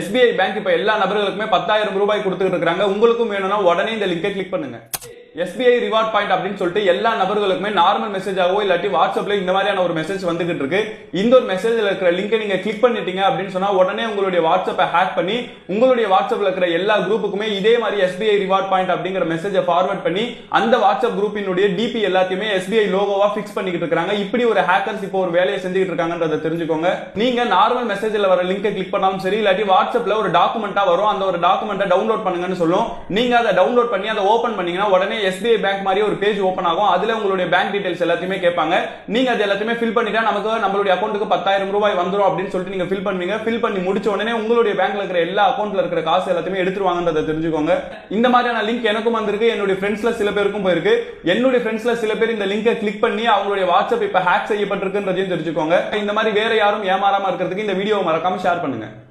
SBI bank இப்ப எல்லா நபர்களுக்குமே 10,000 ரூபாய் கொடுத்துட்டு இருக்காங்க. உங்களுக்கும் வேணும்னா உடனே இந்த லிங்கை கிளிக் பண்ணுங்க. SBI ரிவார்ட் பாயிண்ட் அப்படின்னு சொல்லிட்டு எல்லா நபர்களுக்குமே நார்மல் மெசேஜாவோ இல்லாட்டி வாட்ஸ்அப்ல இந்த மாதிரியான ஒரு மெசேஜ் வந்துகிட்டு இருக்கு. இந்த ஒரு மெசேஜ்ல இருக்கிற லிங்கை நீங்க கிளிக் பண்ணிட்டீங்க அப்படின்னு சொன்னா உடனே உங்களுடைய வாட்ஸ்அப்பை ஹேக் பண்ணி உங்களுடைய வாட்ஸ்அப்ல இருக்கிற எல்லா குரூப்புக்குமே இதே மாதிரி SBI ரிவார்ட் பாயிண்ட் அப்படிங்கிற மெசேஜை ஃபார்வர்ட் பண்ணி அந்த வாட்ஸ்அப் குரூப்பினுடைய டிபி எல்லாத்தையுமே SBI லோகோவா பிக்ஸ் பண்ணிக்கிட்டு இருக்காங்க. இப்படி ஒரு ஹேக்கர்ஸ் இப்போ ஒரு வேலையை செஞ்சுக்கிட்டு இருக்காங்கன்றதை தெரிஞ்சுக்கோங்க. நீங்க நார்மல் மெசேஜ்ல வர லிங்கை கிளிக் பண்ணாலும் சரி இல்லாட்டி வாட்ஸ்அப்ல ஒரு டாக்குமெண்டா வரும், அந்த ஒரு டாக்குமெண்ட்டை டவுன்லோட் பண்ணுங்கன்னு சொல்லும். நீங்க அதை டவுன்லோட் பண்ணி அதை ஓபன் பண்ணீங்கன்னா உடனே SBI பேங்க் மாதிரி ஒரு பேஜ் ஓபன் ஆகும். அதுல உங்களுடைய பேங்க் டீடைல்ஸ் எல்லாத்தையுமே கேட்பாங்க. நீங்க அது எல்லாத்தையுமே ஃபில் பண்ணிட்டா நமக்கு நம்மளுடைய அக்கவுண்ட்க்கு 10,000 ரூபாய் வந்துரும் அப்படின்னு சொல்லிட்டு நீங்க ஃபில் பண்ணுவீங்க. ஃபில் பண்ணி முடிச்ச உடனே உங்களுடைய பேங்க்ல இருக்கிற எல்லா அக்கவுண்ட்ல இருக்கிற காசு எல்லாத்தையுமே எடுத்துருவாங்கன்றதை தெரிஞ்சுக்கோங்க. இந்த மாதிரியான லிங்க் எனக்கும் வந்திருக்கு, என்னுடைய ஃப்ரெண்ட்ஸ்ல சில பேருக்கும் போயிருக்கு. என்னுடைய ஃப்ரெண்ட்ஸ்ல சில பேர் இந்த லிங்கை கிளிக் பண்ணி அவங்களுடைய வாட்ஸ்அப் இப்ப ஹேக் செய்யப்பட்டிருக்குன்றதையும் தெரிஞ்சுக்கோங்க. இந்த மாதிரி வேற யாரும் ஏமாறாம இருக்கிறதுக்கு இந்த வீடியோவை மறக்காம ஷேர் பண்ணுங்க.